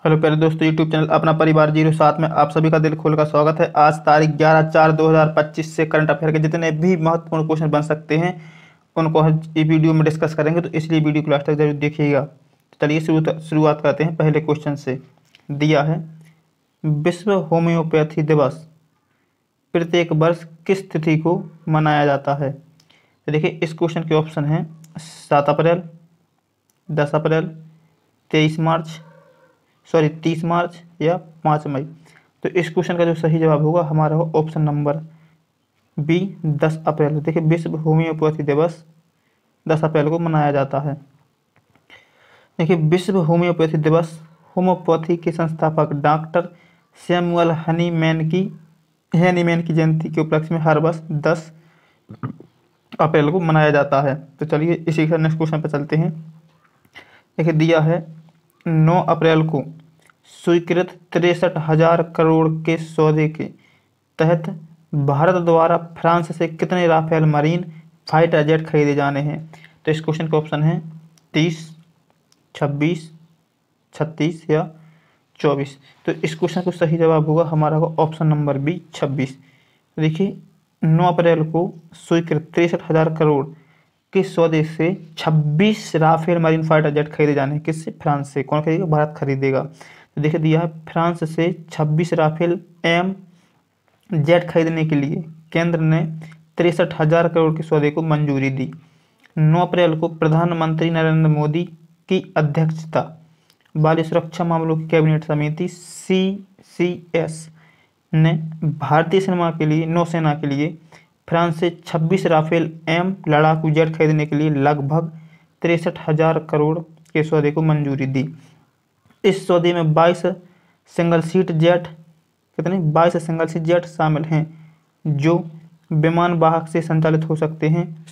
Hello प्यारे दोस्तों, YouTube channel अपना परिवार 07 में आप सभी का दिल खोल का स्वागत है। आज तारीख 11/4/2025 से करंट अफेयर के जितने भी महत्वपूर्ण क्वेश्चन बन सकते हैं उनको हम इस वीडियो में डिस्कस करेंगे, तो इसलिए वीडियो को लास्ट तक जरूर देखिएगा। तो चलिए शुरुआत करते हैं पहले क्वेश्चन से। दिया है, विश्व होम्योपैथी दिवस प्रत्येक वर्ष किस तिथि को मनाया जाता है। तो देखिए, इस क्वेश्चन के ऑप्शन हैं 7 अप्रैल, 10 अप्रैल, 30 मार्च या 5 मई। तो इस क्वेश्चन का जो सही जवाब होगा हमारा हो ऑप्शन नंबर बी, 10 अप्रैल। देखिए, विश्व होम्योपैथी दिवस 10 अप्रैल को मनाया जाता है। देखिए, विश्व होम्योपैथी दिवस होम्योपैथी के संस्थापक डॉक्टर सैमुअल हनीमैन की जयंती के उपलक्ष्य में हर वर्ष 10 अप्रैल को मनाया जाता है। तो चलिए इसी के नेक्स्ट क्वेश्चन पर चलते हैं। देखिए, दिया है, 9 अप्रैल को स्वीकृत 63,000 करोड़ के सौदे के तहत भारत द्वारा फ्रांस से कितने राफेल मरीन फाइटर जेट खरीदे जाने हैं। तो इस क्वेश्चन का ऑप्शन है 30, 26, 36 या 24। तो इस क्वेश्चन को सही जवाब होगा हमारा ऑप्शन नंबर बी, 26। देखिए, 9 अप्रैल को स्वीकृत 63,000 करोड़ के सौदे से 26 राफेल मरीन फाइटर जेट खरीदे जाने हैं। किससे? फ्रांस से। कौन खरीदेगा? भारत खरीदेगा। तो देखिए, दिया है, फ्रांस से 26 राफेल एम जेट खरीदने के लिए केंद्र ने 63,000 करोड़ के सौदे को मंजूरी दी। 9 अप्रैल को प्रधानमंत्री नरेंद्र मोदी की अध्यक्षता वाली सुरक्षा मामलों की कैबिनेट समिति CCS ने भारतीय नौसेना के लिए फ्रांस से 26 राफेल एम लड़ाकू जेट खरीदने के लिए लगभग 63,000 करोड़ के सौदे को मंजूरी दी। इस सौदे में 22 सिंगल सीट जेट शामिल हैं जो विमान वाहक से संचालित हो सकते हैं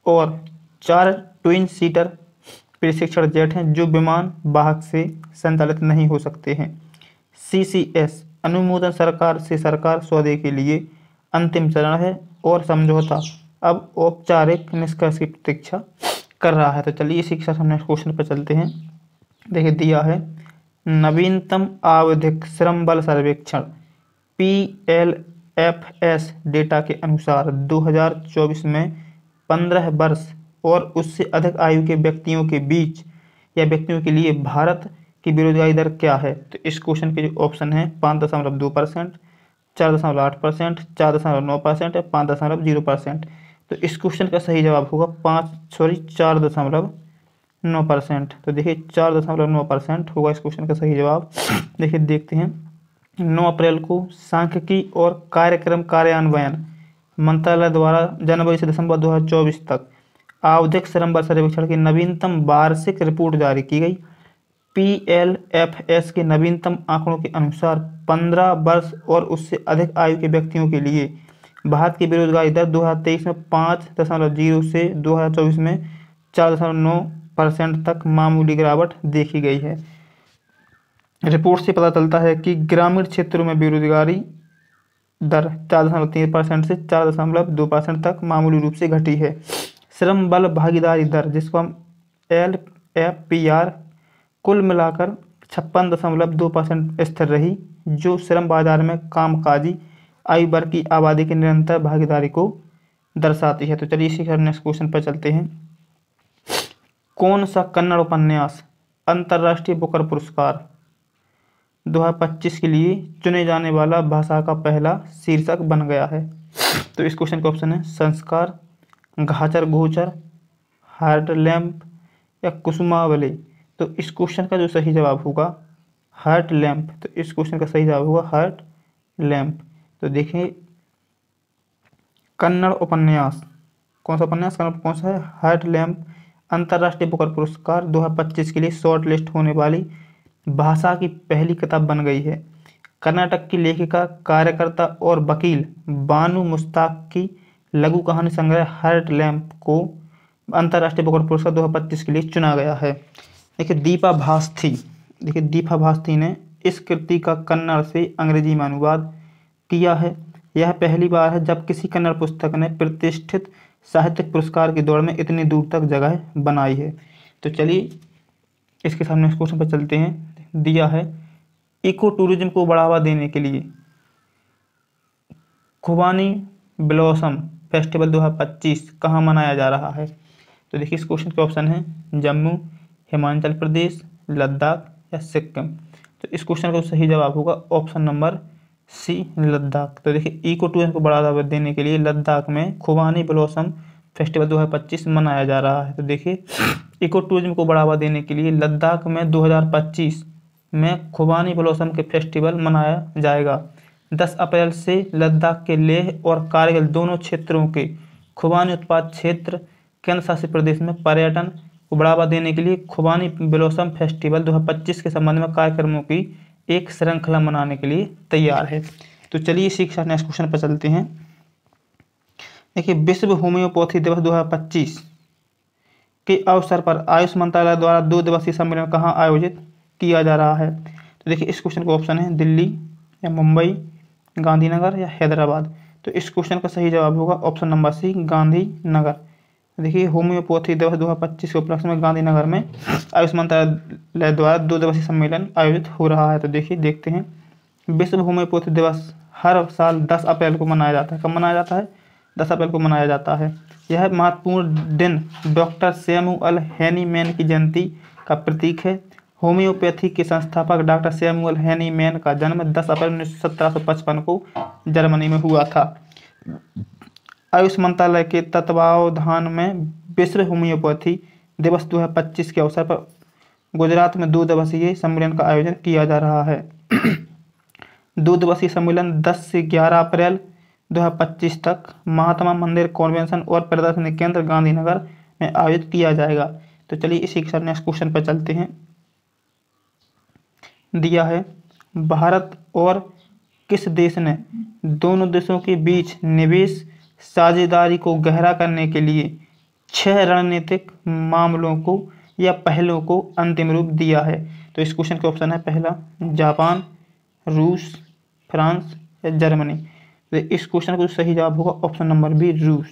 और 4 ट्विन सीटर प्रशिक्षण जेट हैं जो विमान वाहक से संचालित नहीं हो सकते हैं। CCS अनुमोदन सरकार सौदे के लिए अंतिम चरण है और समझौता अब औपचारिक निष्कर्ष की प्रतीक्षा कर रहा है। तो चलिए इसी के साथ हम नेक्स्ट क्वेश्चन पर चलते हैं। देखिए, दिया है, नवीनतम आवधिक श्रम बल सर्वेक्षण PLFS डेटा के अनुसार 2024 में 15 वर्ष और उससे अधिक आयु के व्यक्तियों के बीच या व्यक्तियों के लिए भारत की बेरोजगारी दर क्या है। तो इस क्वेश्चन के जो ऑप्शन है 5.2%, 4.8%, 4.9% या 5.0%। तो इस क्वेश्चन का सही जवाब होगा 4.9%। तो देखिए, 4.9% होगा इस क्वेश्चन का सही जवाब। देखिए, देखते हैं। 9 अप्रैल को सांख्यिकी और कार्यक्रम कार्यान्वयन मंत्रालय द्वारा जनवरी से दिसंबर 2024 तक आवधिक श्रम बल सर्वेक्षण की नवीनतम वार्षिक रिपोर्ट जारी की गई। PLFS के नवीनतम आंकड़ों के अनुसार 15 वर्ष और उससे अधिक आयु के व्यक्तियों के लिए भारत की बेरोजगारी दर 2023 में 5.0 से 2024 में 4.9% तक मामूली गिरावट देखी गई है। रिपोर्ट से पता चलता है कि ग्रामीण क्षेत्रों में बेरोजगारी दर 4.3% से 4.2% तक मामूली रूप से घटी है। श्रम बल भागीदारी दर, जिसको हम LFPR, कुल मिलाकर 56.2% स्थिर रही, जो श्रम बाजार में कामकाजी आयु वर्ग की आबादी की निरंतर भागीदारी को दर्शाती है। तो चलिए इसी के नेक्स्ट क्वेश्चन पर चलते हैं। कौन सा कन्नड़ उपन्यास अंतर्राष्ट्रीय बुकर पुरस्कार 2025 के लिए चुने जाने वाला भाषा का पहला शीर्षक बन गया है। तो इस क्वेश्चन का ऑप्शन है संस्कार, घाचर घोचर, हार्ट लैम्प या कुसुमावली। तो इस क्वेश्चन का जो सही जवाब होगा हार्ट लैम्प। तो इस क्वेश्चन का सही जवाब होगा हार्ट लैम्प। तो देखिए, कन्नड़ उपन्यास, कौन सा उपन्यास कौन सा है? हार्ट लैम्प अंतर्राष्ट्रीय बुकर पुरस्कार 2025 के लिए शॉर्ट लिस्ट होने वाली भाषा की पहली किताब बन गई है। कर्नाटक की लेखिका, कार्यकर्ता और वकील बानू मुश्ताक की लघु कहानी संग्रह हार्ट लैम्प को अंतर्राष्ट्रीय बुकर पुरस्कार 2025 के लिए चुना गया है। देखिए, दीपा भास्थी ने इस कृति का कन्नड़ से अंग्रेजी में अनुवाद किया है। यह पहली बार है जब किसी कन्नड़ पुस्तक ने प्रतिष्ठित साहित्यिक पुरस्कार की दौड़ में इतनी दूर तक जगह बनाई है। तो चलिए इसके सामने क्वेश्चन पर चलते हैं। दिया है इको टूरिज्म को बढ़ावा देने के लिए खुबानी ब्लॉसम फेस्टिवल 2025 कहाँ मनाया जा रहा है। तो देखिए इस क्वेश्चन के ऑप्शन है जम्मू, हिमाचल प्रदेश, लद्दाख या सिक्किम। तो इस क्वेश्चन का सही जवाब होगा ऑप्शन नंबर सी, लद्दाख। तो देखिए इको टूरिज्म को बढ़ावा देने के लिए लद्दाख में खुबानी ब्लॉसम फेस्टिवल 2025 मनाया जा रहा है। तो देखिए इको टूरिज्म को बढ़ावा देने के लिए लद्दाख में 2025 में खुबानी ब्लॉसम के फेस्टिवल मनाया जाएगा। 10 अप्रैल से लद्दाख के लेह और कारगिल दोनों क्षेत्रों के खुबानी उत्पाद क्षेत्र केंद्र शासित प्रदेश में पर्यटन को बढ़ावा देने के लिए खुबानी ब्लॉसम फेस्टिवल 2025 के संबंध में कार्यक्रमों की एक श्रृंखला मनाने के लिए तैयार है। तो चलिए शिक्षा नेक्स्ट क्वेश्चन पर चलते हैं। देखिए विश्व होम्योपैथी दिवस 2025 के अवसर पर आयुष मंत्रालय द्वारा 2 दिवसीय सम्मेलन कहाँ आयोजित किया जा रहा है। तो देखिए इस क्वेश्चन का ऑप्शन है दिल्ली या मुंबई, गांधीनगर या हैदराबाद। तो इस क्वेश्चन का सही जवाब होगा ऑप्शन नंबर सी, गांधीनगर। देखिए होम्योपैथी दिवस 2025 के उपलक्ष्य में गांधीनगर में आयुष मंत्रालय द्वारा 2 दिवसीय सम्मेलन आयोजित हो रहा है। तो देखिए देखते हैं, विश्व होम्योपैथी दिवस हर साल 10 अप्रैल को मनाया जाता है। कब मनाया जाता है? 10 अप्रैल को मनाया जाता है। यह महत्वपूर्ण दिन डॉक्टर सैमुअल हैनीमैन की जयंती का प्रतीक है। होम्योपैथी के संस्थापक डॉक्टर सैमुअल हैनीमैन का जन्म 10 अप्रैल 1755 को जर्मनी में हुआ था। आयुष मंत्रालय के तत्वावधान में विश्व होम्योपैथी दिवस 2025 के अवसर पर गुजरात में 2 दिवसीय सम्मेलन का आयोजन किया जा रहा है। 2 दिवसीय सम्मेलन 10 से 11 अप्रैल 2025 तक महात्मा मंदिर कॉन्वेंशन और प्रदर्शनी केंद्र गांधीनगर में आयोजित किया जाएगा। तो चलिए इसी के साथ नेक्स्ट क्वेश्चन पर चलते हैं। दिया है भारत और किस देश ने दोनों देशों के बीच निवेश साझेदारी को गहरा करने के लिए 6 रणनीतिक मामलों को या पहलों को अंतिम रूप दिया है। तो इस क्वेश्चन का ऑप्शन है पहला जापान, रूस, फ्रांस या जर्मनी। तो इस क्वेश्चन का सही जवाब होगा ऑप्शन नंबर बी, रूस।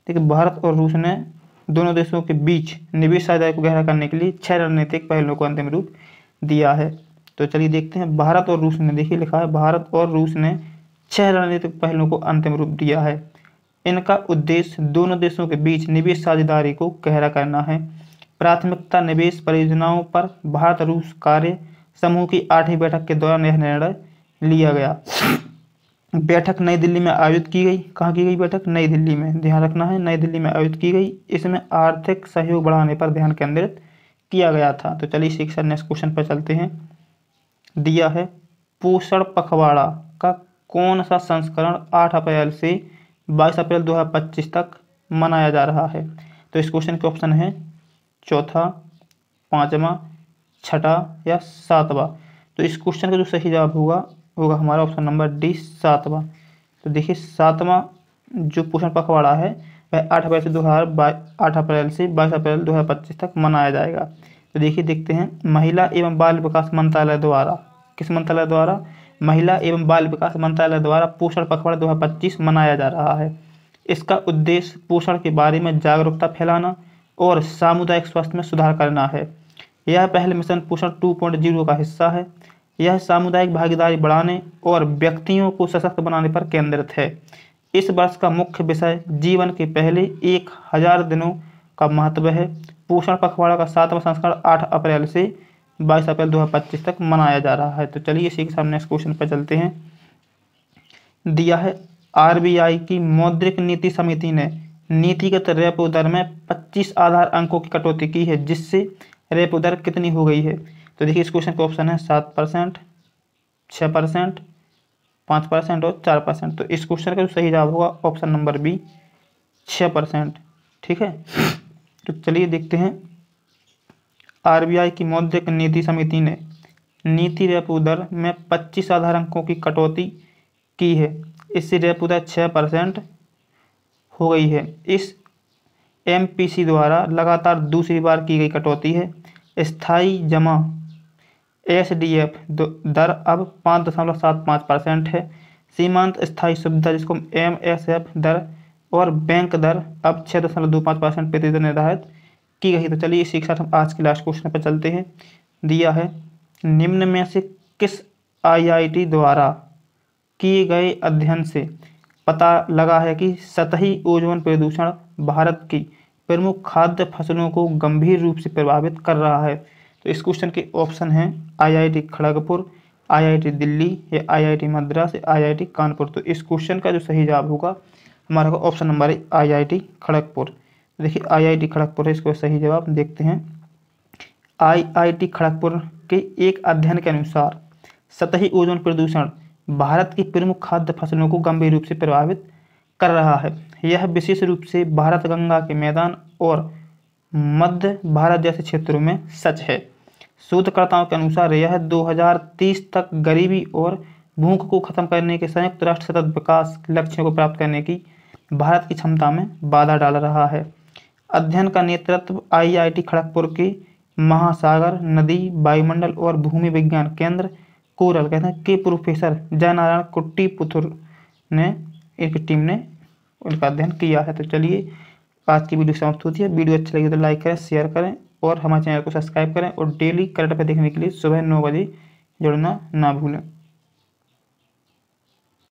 देखिए भारत और रूस ने दोनों देशों के बीच निवेश साझेदारी को गहरा करने के लिए 6 रणनीतिक पहलों को अंतिम रूप दिया है। तो चलिए देखते हैं, भारत और रूस ने, देखिए लिखा है भारत और रूस ने 6 रणनीतिक पहलों को अंतिम रूप दिया है। इनका उद्देश्य दोनों देशों के बीच निवेश साझेदारी को गहरा करना है। प्राथमिकता निवेश परियोजनाओं पर भारत रूस कार्य समूह की 8वीं बैठक के दौरान यह निर्णय लिया गया। बैठक नई दिल्ली में आयोजित की गई। कहाँ की गई बैठक? नई दिल्ली में, ध्यान रखना है, नई दिल्ली में आयोजित की गई। इसमें आर्थिक सहयोग बढ़ाने पर ध्यान केंद्रित किया गया था। तो चलिए शिक्षा नेक्स्ट क्वेश्चन पर चलते हैं। दिया है पोषण पखवाड़ा का कौन सा संस्करण 8 अप्रैल से 22 अप्रैल 2025 तक मनाया जा रहा है। तो इस क्वेश्चन के ऑप्शन है चौथा, 5वां, 6ठा या 7वां। तो इस क्वेश्चन का जो सही जवाब होगा हमारा ऑप्शन नंबर डी, 7वां। तो देखिए 7वां जो पोषण पखवाड़ा है वह 8 अप्रैल से 22 अप्रैल 2025 तक मनाया जाएगा। तो देखिए देखते हैं, महिला एवं बाल विकास मंत्रालय द्वारा, किस मंत्रालय द्वारा? महिला एवं बाल विकास मंत्रालय द्वारा पोषण पखवाड़ा 2025 मनाया जा रहा है। इसका उद्देश्य पोषण के बारे में जागरूकता फैलाना और सामुदायिक स्वास्थ्य में सुधार करना है। यह पहल मिशन पोषण 2.0 का हिस्सा है। यह सामुदायिक भागीदारी बढ़ाने और व्यक्तियों को सशक्त बनाने पर केंद्रित है। इस वर्ष का मुख्य विषय जीवन के पहले 1000 दिनों का महत्व है। पोषण पखवाड़ा का 7वां संस्करण 8 अप्रैल से 22 अप्रैल 2025 तक मनाया जा रहा है। तो चलिए इसी के साथ नेक्स्ट क्वेश्चन पर चलते हैं। दिया है आरबीआई की मौद्रिक नीति समिति ने नीतिगत रेपो दर में 25 आधार अंकों की कटौती की है, जिससे रेपो दर कितनी हो गई है। तो देखिए इस क्वेश्चन का ऑप्शन है 7%, 6%, 5% और 4%। तो इस क्वेश्चन का जो सही जवाब होगा ऑप्शन नंबर बी, 6%। ठीक है, तो चलिए देखते हैं, आरबीआई की मौद्रिक नीति समिति ने नीति रेपो दर में 25 आधार अंकों की कटौती की है। इससे रेपो दर 6% हो गई है। इस एमपीसी द्वारा लगातार दूसरी बार की गई कटौती है। स्थायी जमा एसडीएफ दर अब 5.75% है। सीमांत स्थायी सुविधा जिसको एमएसएफ दर और बैंक दर अब 6.25% प्रतिशत निर्धारित की गई। तो चलिए इसी के साथ हम आज के लास्ट क्वेश्चन पर चलते हैं। दिया है निम्न में से किस आईआईटी द्वारा किए गए अध्ययन से पता लगा है कि सतही ओजोन प्रदूषण भारत की प्रमुख खाद्य फसलों को गंभीर रूप से प्रभावित कर रहा है? तो इस क्वेश्चन के ऑप्शन हैं आईआईटी खड़गपुर, आईआईटी दिल्ली या आईआईटी मद्रास या आईआईटी कानपुर। तो इस क्वेश्चन का जो सही जवाब होगा हमारा ऑप्शन नंबर है आईआईटी खड़गपुर। देखिए आईआईटी खड़गपुर है इसको सही जवाब। देखते हैं आईआईटी खड़गपुर के एक अध्ययन के अनुसार सतही ओजोन प्रदूषण भारत की प्रमुख खाद्य फसलों को गंभीर रूप से प्रभावित कर रहा है। यह विशेष रूप से भारत गंगा के मैदान और मध्य भारत जैसे क्षेत्रों में सच है। शोधकर्ताओं के अनुसार यह 2030 तक गरीबी और भूख को खत्म करने के संयुक्त राष्ट्र सतत विकास लक्ष्यों को प्राप्त करने की भारत की क्षमता में बाधा डाल रहा है। अध्ययन का नेतृत्व आईआईटी खड़गपुर के महासागर, नदी, वायुमंडल और भूमि विज्ञान केंद्र कोरल कहते हैं के प्रोफेसर जयनारायण कुट्टीपुथुर ने एक टीम ने उनका अध्ययन किया है। तो चलिए आज की वीडियो समाप्त होती है। वीडियो अच्छी लगी तो लाइक करें, शेयर करें और हमारे चैनल को सब्सक्राइब करें और डेली करंट अफेयर देखने के लिए सुबह 9 बजे जुड़ना ना भूलें।